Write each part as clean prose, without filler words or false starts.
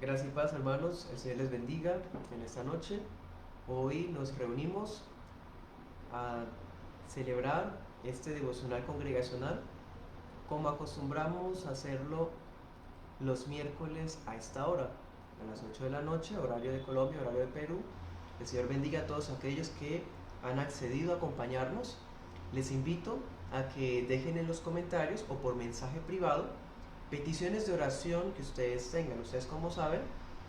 Gracias y paz, hermanos. El Señor les bendiga en esta noche. Hoy nos reunimos a celebrar este devocional congregacional como acostumbramos a hacerlo los miércoles a esta hora, a las 8 de la noche, horario de Colombia, horario de Perú. El Señor bendiga a todos aquellos que han accedido a acompañarnos. Les invito a que dejen en los comentarios o por mensaje privado peticiones de oración que ustedes tengan. Ustedes, como saben,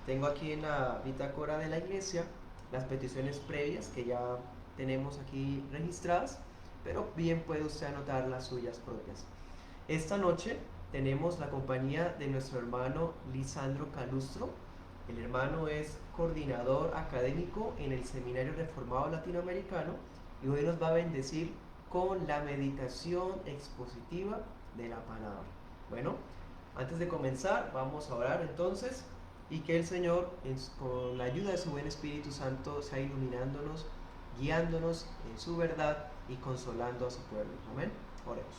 tengo aquí en la bitácora de la iglesia las peticiones previas que ya tenemos aquí registradas, pero bien puede usted anotar las suyas propias. Esta noche tenemos la compañía de nuestro hermano Lisandro Calustro. El hermano es coordinador académico en el Seminario Reformado Latinoamericano y hoy nos va a bendecir con la meditación expositiva de la palabra. Bueno, antes de comenzar, vamos a orar entonces y que el Señor, con la ayuda de su buen Espíritu Santo, sea iluminándonos, guiándonos en su verdad y consolando a su pueblo. Amén. Oremos.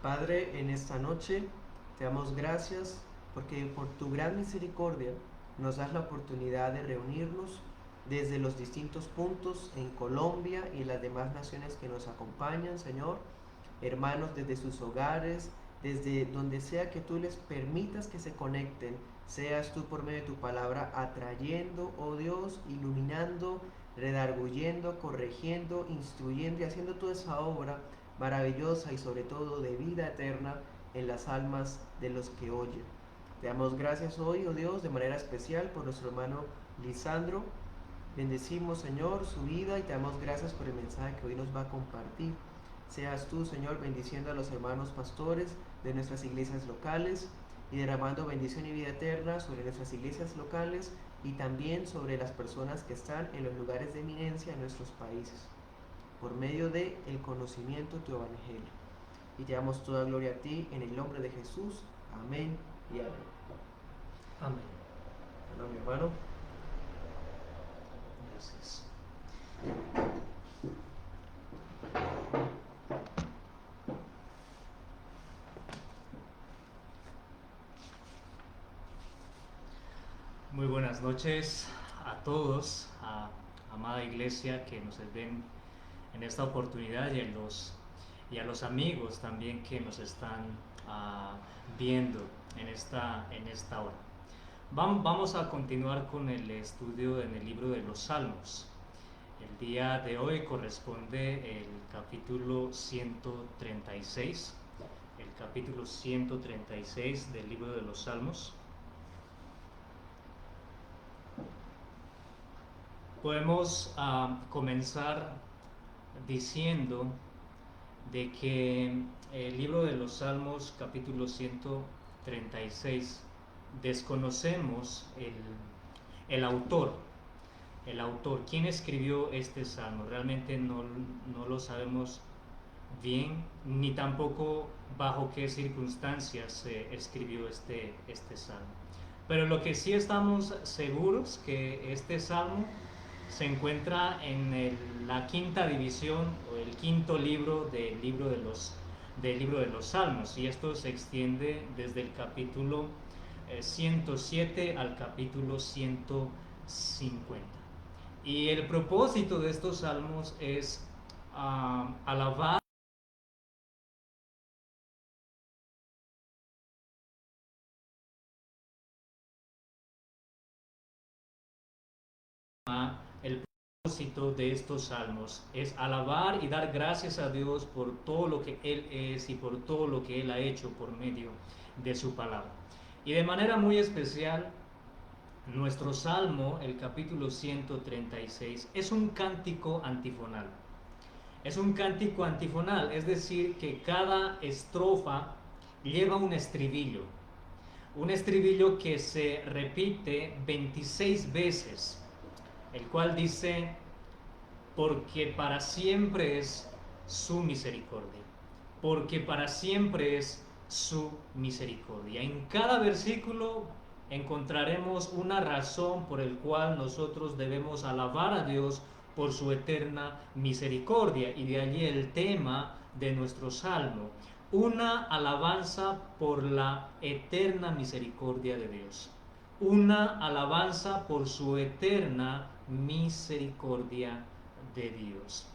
Padre, en esta noche te damos gracias porque por tu gran misericordia nos das la oportunidad de reunirnos desde los distintos puntos en Colombia y las demás naciones que nos acompañan, Señor, hermanos desde sus hogares, desde donde sea que tú les permitas que se conecten, seas tú por medio de tu palabra atrayendo, oh Dios, iluminando, redarguyendo, corrigiendo, instruyendo y haciendo toda esa obra maravillosa y sobre todo de vida eterna en las almas de los que oyen. Te damos gracias hoy, oh Dios, de manera especial por nuestro hermano Lisandro. Bendecimos, Señor, su vida y te damos gracias por el mensaje que hoy nos va a compartir. Seas tú, Señor, bendiciendo a los hermanos pastores de nuestras iglesias locales y derramando bendición y vida eterna sobre nuestras iglesias locales y también sobre las personas que están en los lugares de eminencia en nuestros países, por medio de el conocimiento de tu evangelio. Y te damos toda gloria a ti en el nombre de Jesús. Amén y amén. Amén. Bueno, mi hermano. Gracias. Muy buenas noches a todos, a amada iglesia que nos ven en esta oportunidad y a los amigos también que nos están viendo en esta hora. Vamos a continuar con el estudio en el libro de los Salmos. El día de hoy corresponde el capítulo 136, del libro de los Salmos. Podemos comenzar diciendo de que el libro de los Salmos, capítulo 136, desconocemos el autor. El autor, ¿quién escribió este salmo? Realmente no lo sabemos bien, ni tampoco bajo qué circunstancias se escribió este salmo. Pero lo que sí estamos seguros que este salmo se encuentra en la quinta división o el quinto libro del libro de los Salmos, y esto se extiende desde el capítulo 107 al capítulo 150. Y el propósito de estos salmos es alabar el propósito de estos salmos es alabar y dar gracias a Dios por todo lo que Él es y por todo lo que Él ha hecho por medio de su palabra. Y de manera muy especial, nuestro salmo, el capítulo 136, es un cántico antifonal. Es un cántico antifonal, es decir, que cada estrofa lleva un estribillo que se repite 26 veces, el cual dice: porque para siempre es su misericordia, porque para siempre es su misericordia. En cada versículo encontraremos una razón por el cual nosotros debemos alabar a Dios por su eterna misericordia, y de allí el tema de nuestro salmo: una alabanza por la eterna misericordia de Dios. Una alabanza por su eterna misericordia de Dios.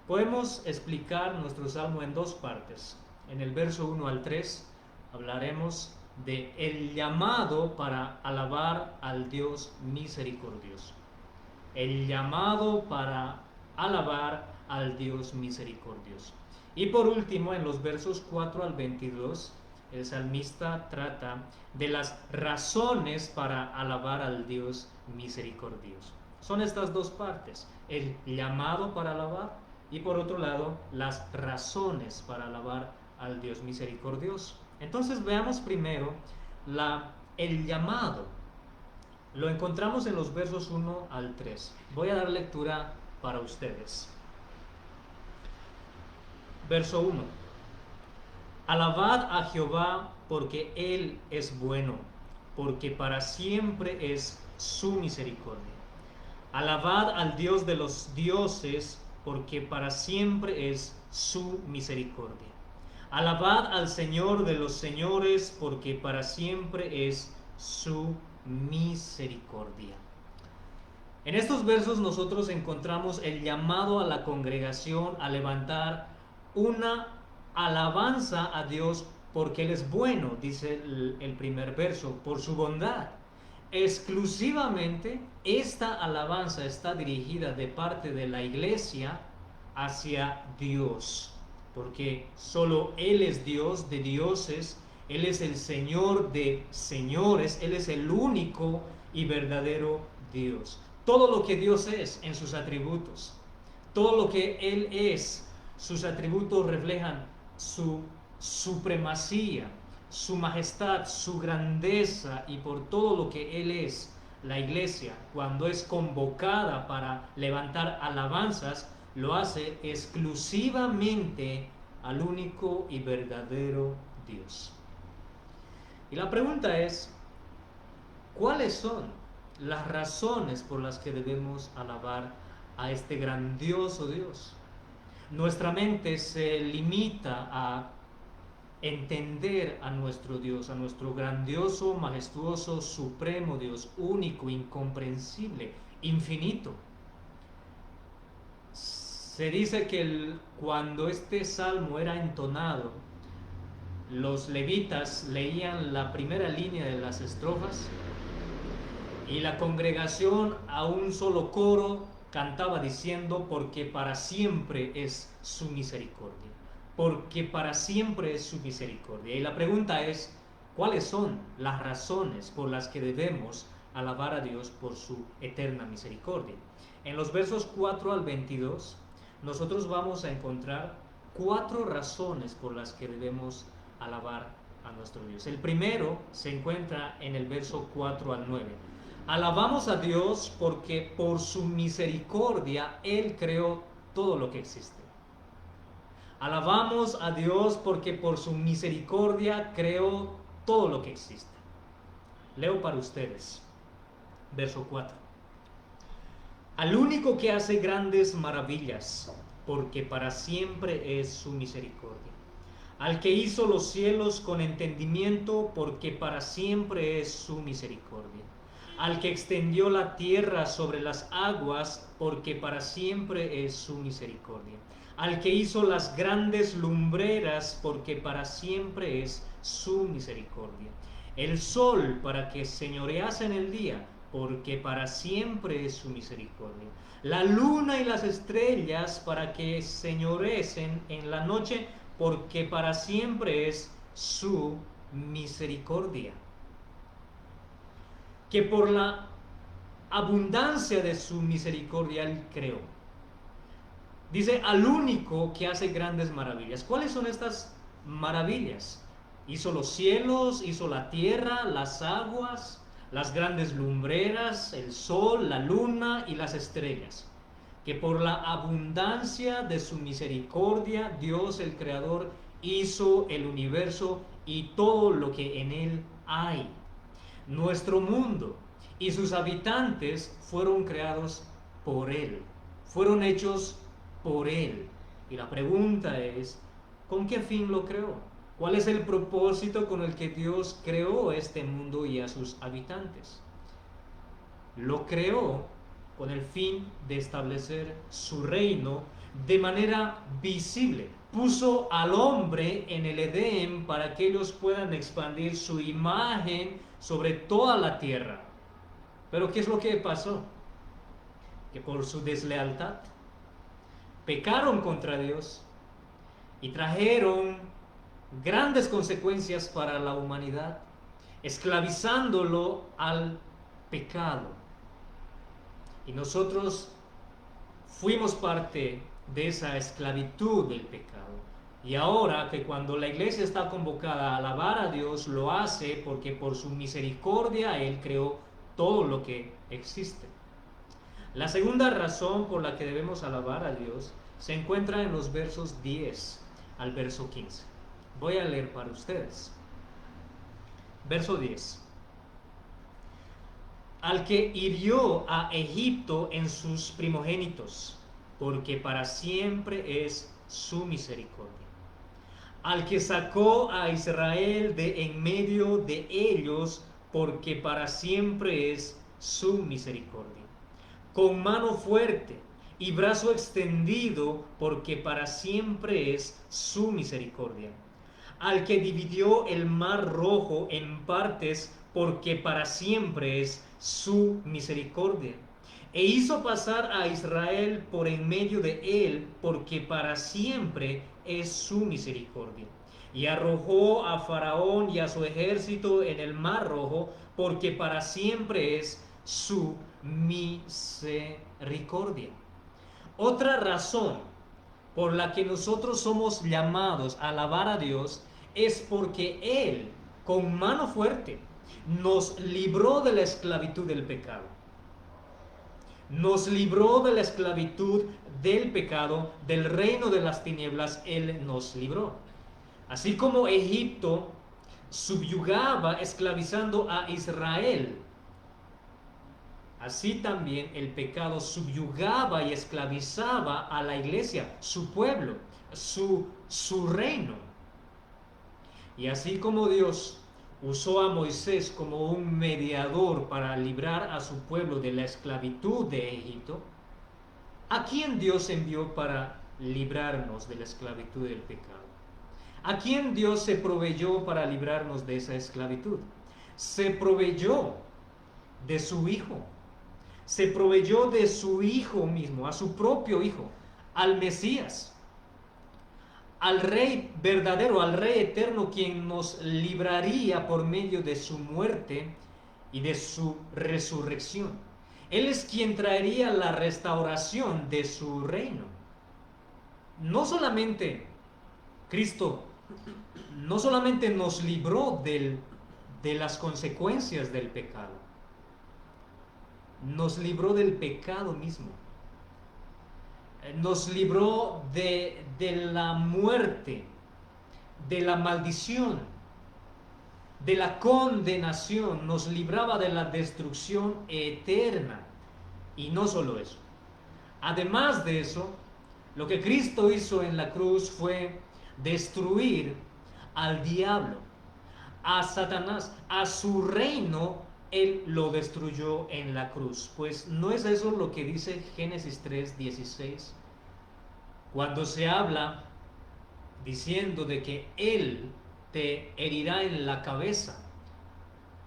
Podemos explicar nuestro salmo en dos partes. En el verso 1 al 3 hablaremos de el llamado para alabar al Dios misericordioso. El llamado para alabar al Dios misericordioso. Y por último, en los versos 4 al 22, el salmista trata de las razones para alabar al Dios misericordioso. Son estas dos partes, el llamado para alabar y por otro lado, las razones para alabar al Dios misericordioso. Entonces veamos primero el llamado. Lo encontramos en los versos 1 al 3. Voy a dar lectura para ustedes. Verso 1. Alabad a Jehová porque Él es bueno, porque para siempre es su misericordia. Alabad al Dios de los dioses, porque para siempre es su misericordia. Alabad al Señor de los señores, porque para siempre es su misericordia. En estos versos nosotros encontramos el llamado a la congregación a levantar una alabanza a Dios porque Él es bueno, dice el primer verso, por su bondad. Exclusivamente esta alabanza está dirigida de parte de la iglesia hacia Dios, porque solo Él es Dios de dioses, Él es el Señor de señores, Él es el único y verdadero Dios. Todo lo que Dios es en sus atributos, todo lo que Él es, sus atributos reflejan su supremacía, su majestad, su grandeza, y por todo lo que Él es, la iglesia, cuando es convocada para levantar alabanzas, lo hace exclusivamente al único y verdadero Dios. Y la pregunta es, ¿cuáles son las razones por las que debemos alabar a este grandioso Dios? Nuestra mente se limita a entender a nuestro Dios, a nuestro grandioso, majestuoso, supremo Dios, único, incomprensible, infinito. Se dice que cuando este salmo era entonado, los levitas leían la primera línea de las estrofas y la congregación a un solo coro cantaba diciendo: porque para siempre es su misericordia, porque para siempre es su misericordia. Y la pregunta es, ¿cuáles son las razones por las que debemos alabar a Dios por su eterna misericordia? En los versos 4 al 22 nosotros vamos a encontrar 4 razones por las que debemos alabar a nuestro Dios. El primero se encuentra en el verso 4 al 9. Alabamos a Dios porque por su misericordia Él creó todo lo que existe. Alabamos a Dios porque por su misericordia creó todo lo que existe. Leo para ustedes, verso 4. Al único que hace grandes maravillas, porque para siempre es su misericordia. Al que hizo los cielos con entendimiento, porque para siempre es su misericordia. Al que extendió la tierra sobre las aguas, porque para siempre es su misericordia. Al que hizo las grandes lumbreras, porque para siempre es su misericordia. El sol para que señorease en el día, porque para siempre es su misericordia. La luna y las estrellas para que señoreen en la noche, porque para siempre es su misericordia. Que por la abundancia de su misericordia Él creó. Dice, al único que hace grandes maravillas. ¿Cuáles son estas maravillas? Hizo los cielos, hizo la tierra, las aguas, las grandes lumbreras, el sol, la luna y las estrellas. Que por la abundancia de su misericordia, Dios el Creador hizo el universo y todo lo que en él hay. Nuestro mundo y sus habitantes fueron creados por Él, fueron hechos por Él. Y la pregunta es, ¿con qué fin lo creó? ¿Cuál es el propósito con el que Dios creó este mundo y a sus habitantes? Lo creó con el fin de establecer su reino de manera visible. Puso al hombre en el Edén para que ellos puedan expandir su imagen sobre toda la tierra. Pero ¿qué es lo que pasó? Que por su deslealtad pecaron contra Dios y trajeron grandes consecuencias para la humanidad, esclavizándolo al pecado. Y nosotros fuimos parte de esa esclavitud del pecado. Y ahora que cuando la iglesia está convocada a alabar a Dios, lo hace porque por su misericordia Él creó todo lo que existe. La segunda razón por la que debemos alabar a Dios se encuentra en los versos 10 al verso 15. Voy a leer para ustedes. Verso 10. Al que hirió a Egipto en sus primogénitos, porque para siempre es su misericordia. Al que sacó a Israel de en medio de ellos, porque para siempre es su misericordia. Con mano fuerte y brazo extendido, porque para siempre es su misericordia. Al que dividió el mar rojo en partes, porque para siempre es su misericordia. E hizo pasar a Israel por en medio de él, porque para siempre es su misericordia. Y arrojó a Faraón y a su ejército en el mar rojo, porque para siempre es su misericordia. Otra razón por la que nosotros somos llamados a alabar a Dios es porque Él, con mano fuerte, nos libró de la esclavitud del pecado. Nos libró de la esclavitud del pecado, del reino de las tinieblas, Él nos libró. Así como Egipto subyugaba, esclavizando a Israel, así también el pecado subyugaba y esclavizaba a la iglesia, su pueblo, su reino. Y así como Dios usó a Moisés como un mediador para librar a su pueblo de la esclavitud de Egipto, ¿a quién Dios envió para librarnos de la esclavitud del pecado? ¿A quién Dios se proveyó para librarnos de esa esclavitud? Se proveyó de su Hijo. Se proveyó de su Hijo mismo, a su propio Hijo, al Mesías, al Rey verdadero, al Rey eterno, quien nos libraría por medio de su muerte y de su resurrección. Él es quien traería la restauración de su reino. No solamente Cristo, no solamente nos libró de las consecuencias del pecado, nos libró del pecado mismo. Nos libró de la muerte, de la maldición, de la condenación. Nos libraba de la destrucción eterna. Y no solo eso. Además de eso, lo que Cristo hizo en la cruz fue destruir al diablo, a Satanás, a su reino. Él lo destruyó en la cruz. Pues ¿no es eso lo que dice Génesis 3:16? Cuando se habla diciendo de que Él te herirá en la cabeza,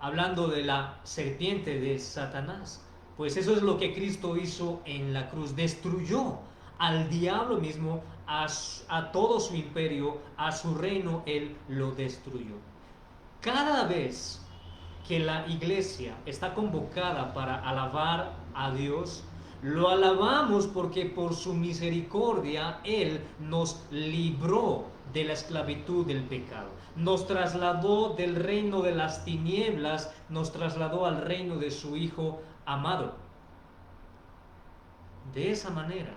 hablando de la serpiente de Satanás. Pues eso es lo que Cristo hizo en la cruz. Destruyó al diablo mismo, a todo su imperio, a su reino. Él lo destruyó. Cada vez que la iglesia está convocada para alabar a Dios, lo alabamos porque por su misericordia Él nos libró de la esclavitud del pecado, nos trasladó del reino de las tinieblas, nos trasladó al reino de su Hijo amado. De esa manera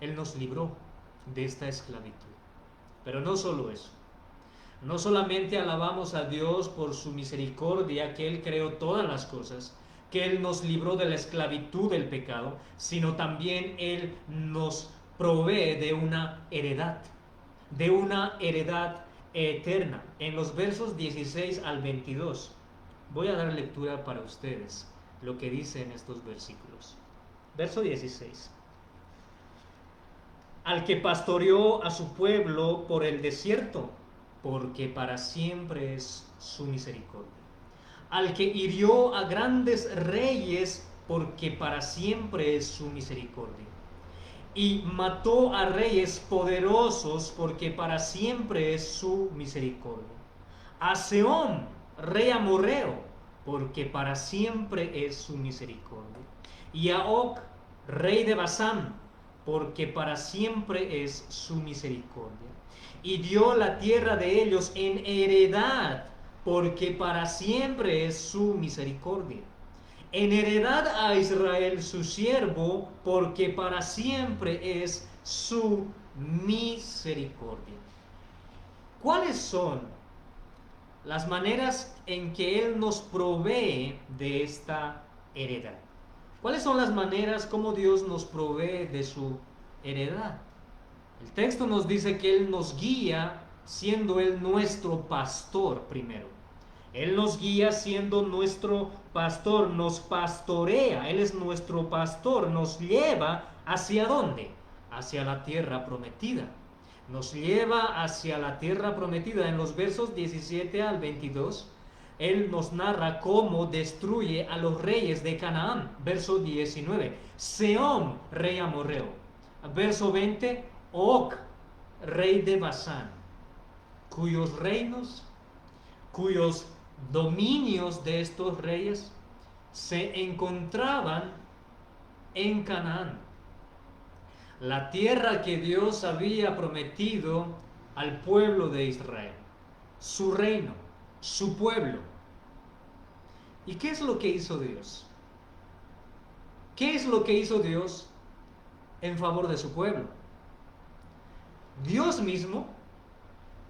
Él nos libró de esta esclavitud. Pero no solo eso. No solamente alabamos a Dios por su misericordia, que Él creó todas las cosas, que Él nos libró de la esclavitud del pecado, sino también Él nos provee de una heredad eterna. En los versos 16 al 22. Voy a dar lectura para ustedes lo que dice en estos versículos. Verso 16. Al que pastoreó a su pueblo por el desierto, porque para siempre es su misericordia. Al que hirió a grandes reyes, porque para siempre es su misericordia. Y mató a reyes poderosos, porque para siempre es su misericordia. A Sehón, rey amorreo, porque para siempre es su misericordia. Y a Og, rey de Basán, porque para siempre es su misericordia. Y dio la tierra de ellos en heredad, porque para siempre es su misericordia. En heredad a Israel su siervo, porque para siempre es su misericordia. ¿Cuáles son las maneras en que Él nos provee de esta heredad? ¿Cuáles son las maneras como Dios nos provee de su heredad? El texto nos dice que Él nos guía siendo Él nuestro pastor primero. Él nos guía siendo nuestro pastor, nos pastorea, Él es nuestro pastor, nos lleva ¿hacia dónde? Hacia la tierra prometida. Nos lleva hacia la tierra prometida. En los versos 17 al 22, Él nos narra cómo destruye a los reyes de Canaán. Verso 19, Sehón, rey amorreo. Verso 20, Og, rey de Basán, cuyos reinos, cuyos dominios de estos reyes se encontraban en Canaán, la tierra que Dios había prometido al pueblo de Israel, su reino, su pueblo. ¿Y qué es lo que hizo Dios? ¿Qué es lo que hizo Dios en favor de su pueblo? Dios mismo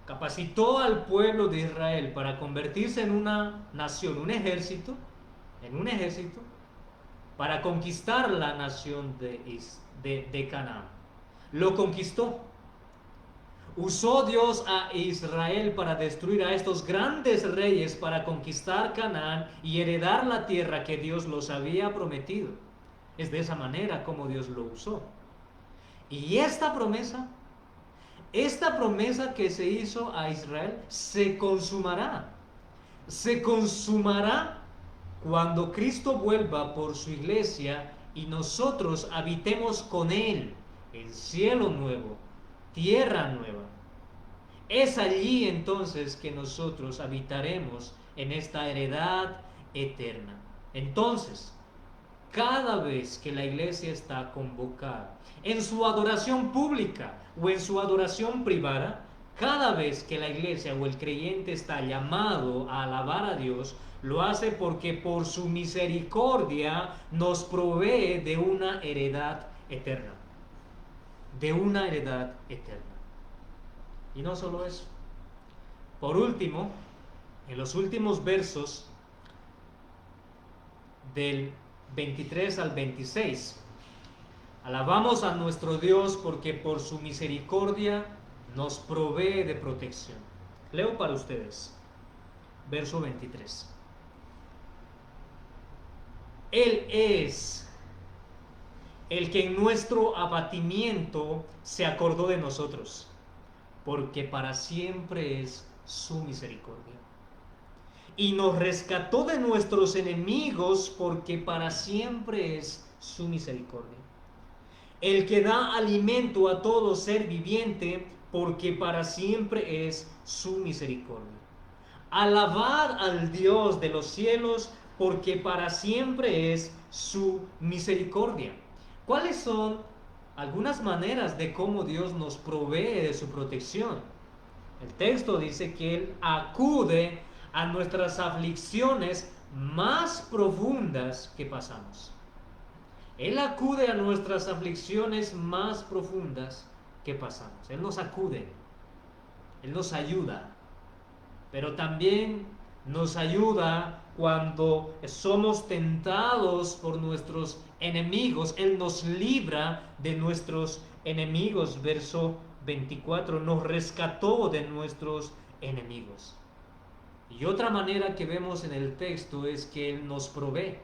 capacitó al pueblo de Israel para convertirse en una nación, en un ejército, para conquistar la nación de Canaán. Lo conquistó. Usó Dios a Israel para destruir a estos grandes reyes, para conquistar Canaán y heredar la tierra que Dios los había prometido. Es de esa manera como Dios lo usó. Y esta promesa que se hizo a Israel se consumará. Se consumará cuando Cristo vuelva por su iglesia y nosotros habitemos con Él el cielo nuevo, tierra nueva. Es allí entonces que nosotros habitaremos en esta heredad eterna. Entonces, cada vez que la iglesia está convocada en su adoración pública o en su adoración privada, cada vez que la iglesia o el creyente está llamado a alabar a Dios, lo hace porque por su misericordia nos provee de una heredad eterna. De una heredad eterna. Y no solo eso. Por último, en los últimos versos del 23 al 26, alabamos a nuestro Dios porque por su misericordia nos provee de protección. Leo para ustedes, verso 23. Él es el que en nuestro abatimiento se acordó de nosotros, porque para siempre es su misericordia. Y nos rescató de nuestros enemigos, porque para siempre es su misericordia. El que da alimento a todo ser viviente, porque para siempre es su misericordia. Alabad al Dios de los cielos, porque para siempre es su misericordia. ¿Cuáles son algunas maneras de cómo Dios nos provee de su protección? El texto dice que Él acude a nuestras aflicciones más profundas que pasamos. Él acude a nuestras aflicciones más profundas que pasamos. Él nos acude, Él nos ayuda, pero también nos ayuda cuando somos tentados por nuestros enemigos. Él nos libra de nuestros enemigos. Verso 24, nos rescató de nuestros enemigos. Y otra manera que vemos en el texto es que Él nos provee.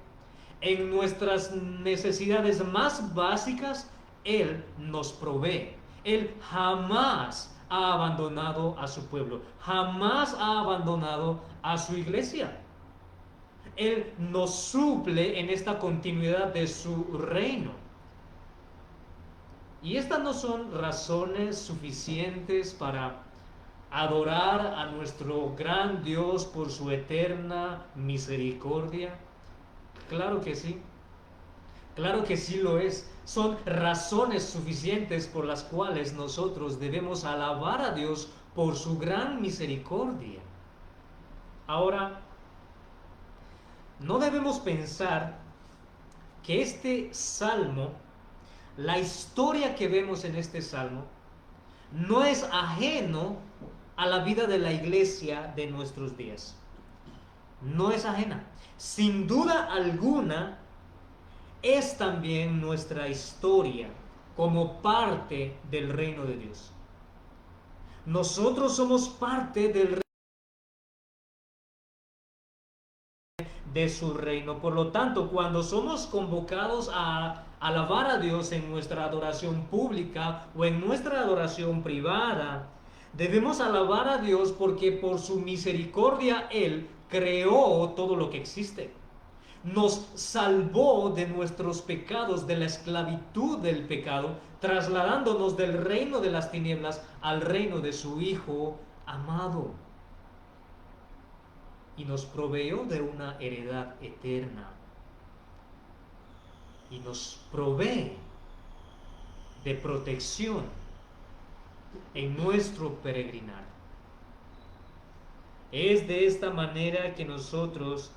En nuestras necesidades más básicas, Él nos provee. Él jamás ha abandonado a su pueblo, jamás ha abandonado a su iglesia. Él nos suple en esta continuidad de su reino. Y estas no son razones suficientes para adorar a nuestro gran Dios por su eterna misericordia. Claro que sí. Claro que sí lo es. Son razones suficientes por las cuales nosotros debemos alabar a Dios por su gran misericordia. Ahora, no debemos pensar que este salmo, la historia que vemos en este salmo, no es ajeno a la vida de la iglesia de nuestros días. No es ajena. Sin duda alguna, es también nuestra historia como parte del reino de Dios. Nosotros somos parte del reino de su reino. Por lo tanto, cuando somos convocados a alabar a Dios en nuestra adoración pública o en nuestra adoración privada, debemos alabar a Dios porque por su misericordia Él creó todo lo que existe. Nos salvó de nuestros pecados, de la esclavitud del pecado, trasladándonos del reino de las tinieblas al reino de su Hijo amado. Y nos proveyó de una heredad eterna. Y nos provee de protección en nuestro peregrinar. Es de esta manera que nosotros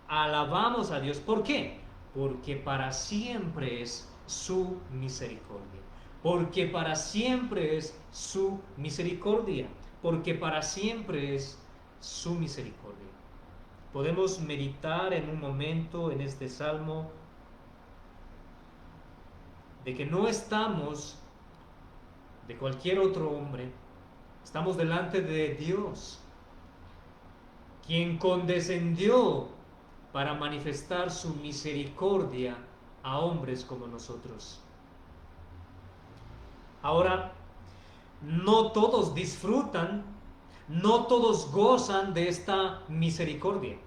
alabamos a Dios. ¿Por qué? Porque para siempre es su misericordia. Porque para siempre es su misericordia. Porque para siempre es su misericordia. Podemos meditar en un momento en este salmo de que no estamos de cualquier otro hombre, estamos delante de Dios, quien condescendió para manifestar su misericordia a hombres como nosotros. Ahora, no todos disfrutan, no todos gozan de esta misericordia.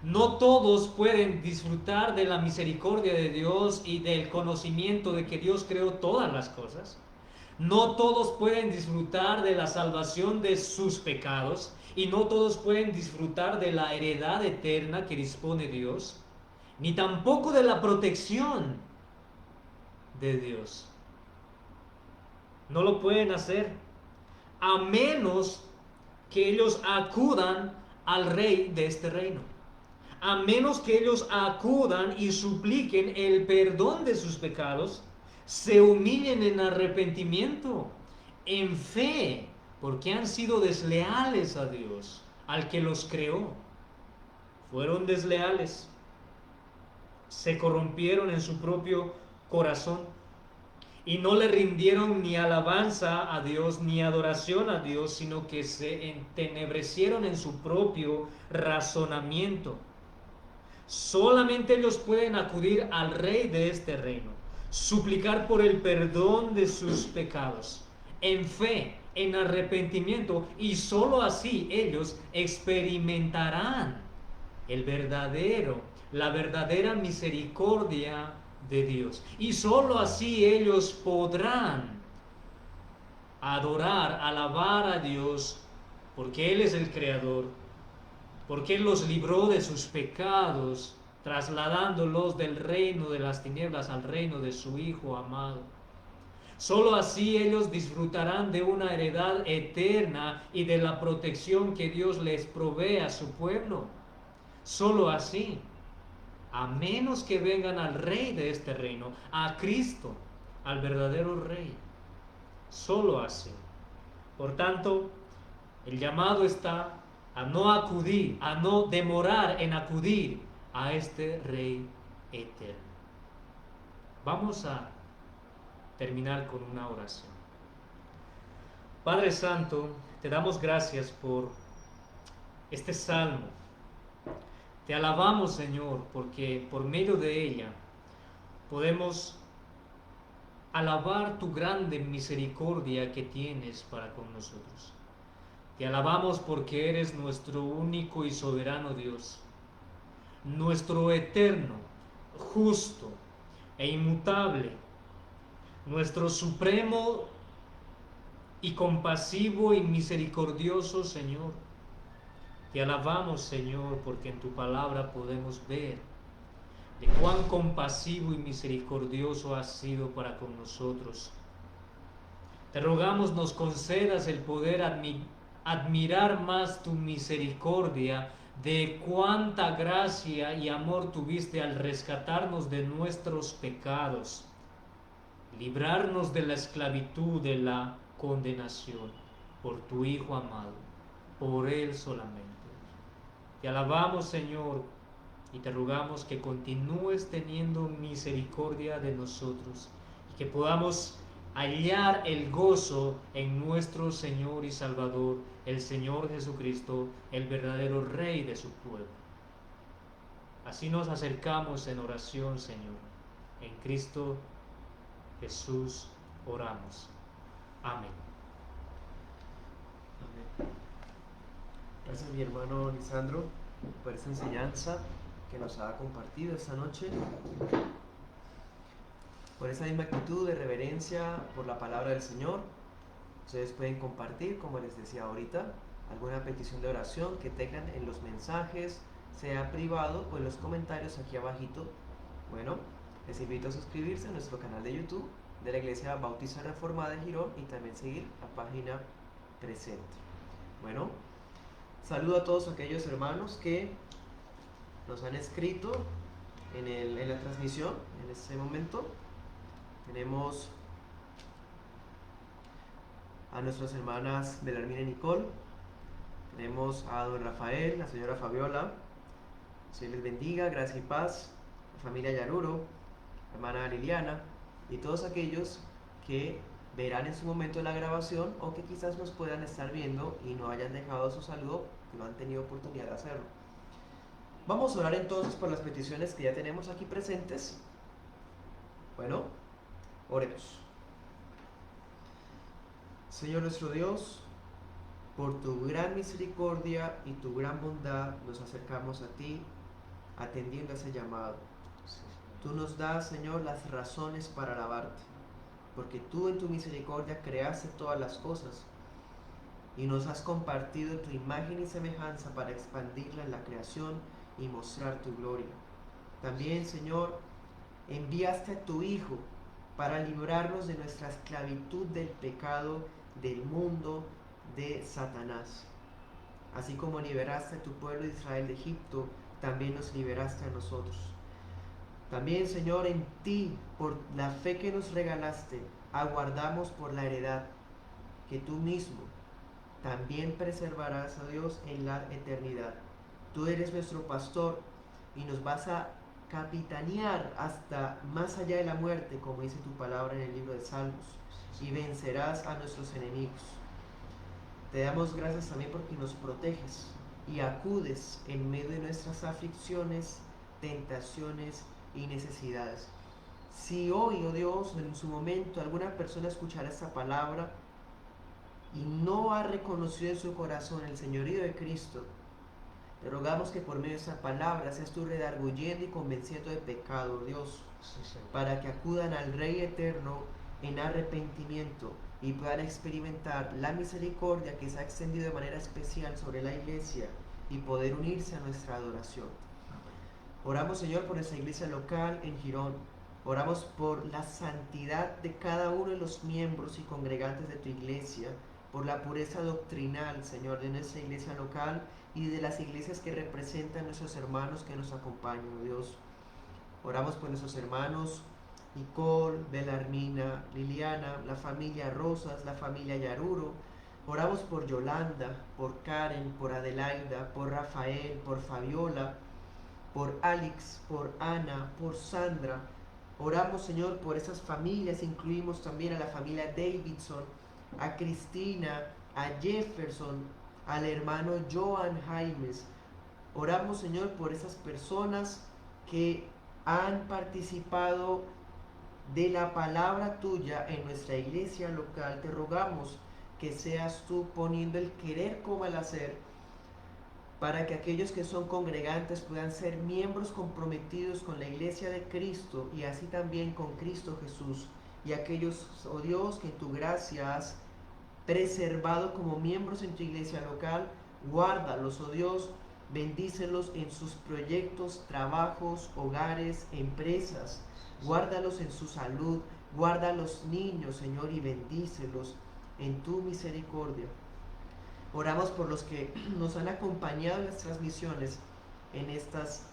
No todos pueden disfrutar de la misericordia de Dios y del conocimiento de que Dios creó todas las cosas. No todos pueden disfrutar de la salvación de sus pecados y no todos pueden disfrutar de la heredad eterna que dispone Dios, ni tampoco de la protección de Dios. No lo pueden hacer a menos que ellos acudan al rey de este reino. A menos que ellos acudan y supliquen el perdón de sus pecados, se humillen en arrepentimiento, en fe, porque han sido desleales a Dios, al que los creó. Fueron desleales, se corrompieron en su propio corazón y no le rindieron ni alabanza a Dios ni adoración a Dios, sino que se entenebrecieron en su propio razonamiento. Solamente ellos pueden acudir al rey de este reino, suplicar por el perdón de sus pecados, en fe, en arrepentimiento, y sólo así ellos experimentarán la verdadera misericordia de Dios. Y sólo así ellos podrán adorar, alabar a Dios, porque Él es el Creador, porque Él los libró de sus pecados, trasladándolos del reino de las tinieblas al reino de su Hijo amado. Solo así ellos disfrutarán de una heredad eterna y de la protección que Dios les provee a su pueblo. Solo así, a menos que vengan al Rey de este reino, a Cristo, al verdadero Rey. Solo así. Por tanto, el llamado está a no acudir, a no demorar en acudir a este Rey eterno. Vamos a terminar con una oración. Padre Santo, te damos gracias por este salmo. Te alabamos, Señor, porque por medio de ella podemos alabar tu grande misericordia que tienes para con nosotros. Te alabamos porque eres nuestro único y soberano Dios, nuestro eterno, justo e inmutable, nuestro supremo y compasivo y misericordioso Señor. Te alabamos, Señor, porque en tu palabra podemos ver de cuán compasivo y misericordioso has sido para con nosotros. Te rogamos nos concedas el poder admirar más tu misericordia, de cuánta gracia y amor tuviste al rescatarnos de nuestros pecados, librarnos de la esclavitud, de la condenación, por tu Hijo amado, por Él solamente. Te alabamos, Señor, y te rogamos que continúes teniendo misericordia de nosotros y que podamos hallar el gozo en nuestro Señor y Salvador, el Señor Jesucristo, el verdadero Rey de su pueblo. Así nos acercamos en oración, Señor. En Cristo Jesús oramos. Amén. Amén. Gracias, mi hermano Lisandro, por esta enseñanza que nos ha compartido esta noche, por esa misma actitud de reverencia por la palabra del Señor. Ustedes pueden compartir, como les decía ahorita, alguna petición de oración que tengan en los mensajes, sea privado o en los comentarios aquí abajito. Bueno, les invito a suscribirse a nuestro canal de YouTube de la Iglesia Bautista Reformada de Girón y también seguir la página presente. Bueno, saludo a todos aquellos hermanos que nos han escrito en la transmisión en este momento. Tenemos a nuestras hermanas Belarmina y Nicole, tenemos a don Rafael, la señora Fabiola, Dios les bendiga, gracia y paz, la familia Yaruro, la hermana Liliana y todos aquellos que verán en su momento la grabación o que quizás nos puedan estar viendo y no hayan dejado su saludo, que no han tenido oportunidad de hacerlo. Vamos a orar entonces por las peticiones que ya tenemos aquí presentes. Bueno, oremos. Señor nuestro Dios, por tu gran misericordia y tu gran bondad nos acercamos a ti, atendiendo a ese llamado. Tú nos das, Señor, las razones para alabarte, porque tú en tu misericordia creaste todas las cosas y nos has compartido tu imagen y semejanza para expandirla en la creación y mostrar tu gloria. También, Señor, enviaste a tu Hijo para librarnos de nuestra esclavitud del pecado, del mundo, de Satanás. Así como liberaste a tu pueblo de Israel de Egipto, también nos liberaste a nosotros. También, Señor, en ti, por la fe que nos regalaste, aguardamos por la heredad que tú mismo también preservarás, a Dios, en la eternidad. Tú eres nuestro pastor y nos vas a capitanear hasta más allá de la muerte, como dice tu palabra en el libro de Salmos, y vencerás a nuestros enemigos. Te damos gracias también porque nos proteges y acudes en medio de nuestras aflicciones, tentaciones y necesidades. Si hoy, oh Dios, en su momento alguna persona escuchará esta palabra y no ha reconocido en su corazón el señorío de Cristo, te rogamos que por medio de esta palabra seas tú redarguyendo y convenciendo de pecado, Dios, para que acudan al Rey eterno en arrepentimiento y puedan experimentar la misericordia que se ha extendido de manera especial sobre la iglesia y poder unirse a nuestra adoración. Oramos, Señor, por nuestra iglesia local en Girón. Oramos por la santidad de cada uno de los miembros y congregantes de tu iglesia, por la pureza doctrinal, Señor, de nuestra iglesia local y de las iglesias que representan a nuestros hermanos que nos acompañan, oh Dios. Oramos por nuestros hermanos Nicole, Belarmina, Liliana, la familia Rosas, la familia Yaruro. Oramos por Yolanda, por Karen, por Adelaida, por Rafael, por Fabiola, por Alex, por Ana, por Sandra. Oramos, Señor, por esas familias. Incluimos también a la familia Davidson, a Cristina, a Jefferson, al hermano Joan Jaimes. Oramos, Señor, por esas personas que han participado de la palabra tuya en nuestra iglesia local. Te rogamos que seas tú poniendo el querer como el hacer, para que aquellos que son congregantes puedan ser miembros comprometidos con la iglesia de Cristo y así también con Cristo Jesús. Y aquellos, oh Dios, que en tu gracia has preservado como miembros en tu iglesia local, guárdalos, oh Dios, bendícelos en sus proyectos, trabajos, hogares, empresas, guárdalos en su salud, guarda a los niños, Señor, y bendícelos en tu misericordia. Oramos por los que nos han acompañado en las transmisiones en estas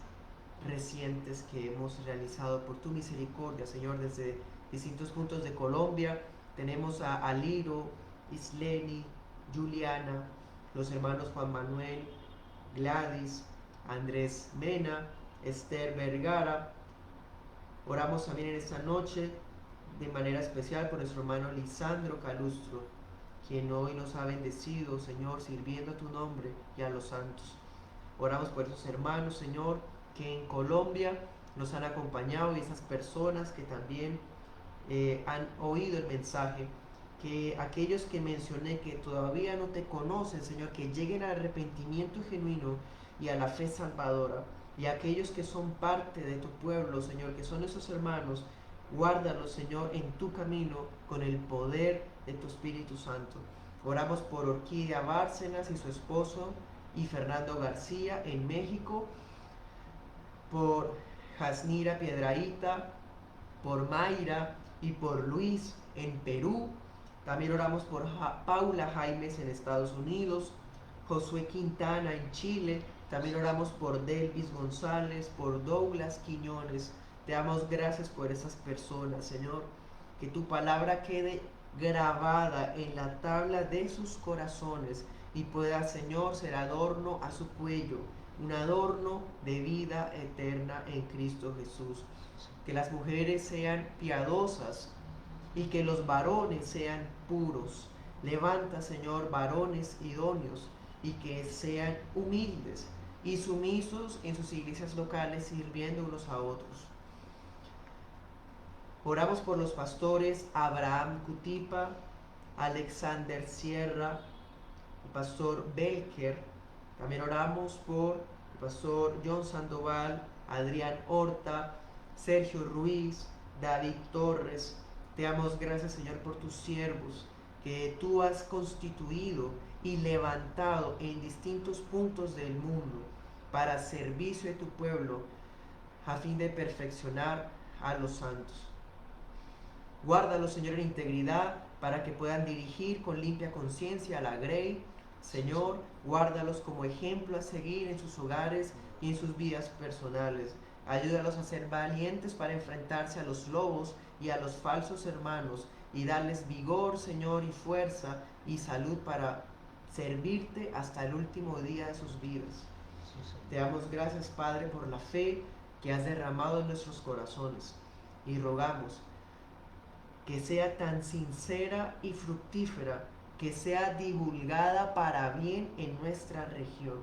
recientes que hemos realizado por tu misericordia, Señor, desde distintos puntos de Colombia. Tenemos a Aliro, Isleni, Juliana, los hermanos Juan Manuel, Gladys, Andrés Mena, Esther Vergara. Oramos también en esta noche de manera especial por nuestro hermano Lisandro Calustro, quien hoy nos ha bendecido, Señor, sirviendo a tu nombre y a los santos. Oramos por esos hermanos, Señor, que en Colombia nos han acompañado y esas personas que también han oído el mensaje, que aquellos que mencioné que todavía no te conocen, Señor, que lleguen al arrepentimiento genuino y a la fe salvadora, y aquellos que son parte de tu pueblo, Señor, que son esos hermanos, guárdalos, Señor, en tu camino con el poder de tu Espíritu Santo. Oramos por Orquídea Bárcenas y su esposo y Fernando García en México, por Jasnira Piedraíta, por Mayra y por Luis en Perú. También oramos por Paula Jaimes en Estados Unidos, Josué Quintana en Chile. También oramos por Delvis González, por Douglas Quiñones. Te damos gracias por esas personas, Señor. Que tu palabra quede grabada en la tabla de sus corazones y pueda, Señor, ser adorno a su cuello, un adorno de vida eterna en Cristo Jesús. Que las mujeres sean piadosas y que los varones sean puros. Levanta, Señor, varones idóneos y que sean humildes y sumisos en sus iglesias locales, sirviendo unos a otros. Oramos por los pastores Abraham Cutipa, Alexander Sierra, el pastor Belker. También oramos por el pastor John Sandoval, Adrián Horta, Sergio Ruiz, David Torres. Te damos gracias, Señor, por tus siervos que tú has constituido y levantado en distintos puntos del mundo para servicio de tu pueblo, a fin de perfeccionar a los santos. Guárdalos, Señor, en integridad para que puedan dirigir con limpia conciencia a la Grey. Señor, guárdalos como ejemplo a seguir en sus hogares y en sus vidas personales. Ayúdalos a ser valientes para enfrentarse a los lobos y a los falsos hermanos y darles vigor, Señor, y fuerza y salud para servirte hasta el último día de sus vidas. Te damos gracias, Padre, por la fe que has derramado en nuestros corazones y rogamos que sea tan sincera y fructífera, que sea divulgada para bien en nuestra región.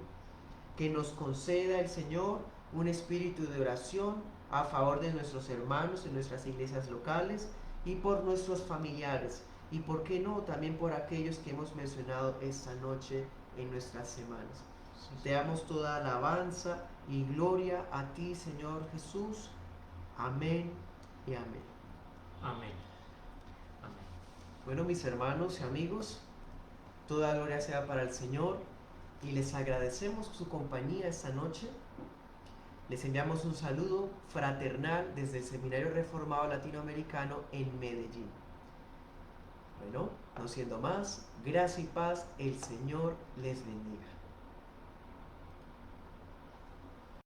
Que nos conceda el Señor un espíritu de oración a favor de nuestros hermanos en nuestras iglesias locales y por nuestros familiares. Y por qué no, también por aquellos que hemos mencionado esta noche en nuestras semanas. Te damos toda alabanza y gloria a ti, Señor Jesús. Amén y amén. Amén. Bueno, mis hermanos y amigos, toda gloria sea para el Señor y les agradecemos su compañía esta noche. Les enviamos un saludo fraternal desde el Seminario Reformado Latinoamericano en Medellín. Bueno, no siendo más, gracia y paz, el Señor les bendiga.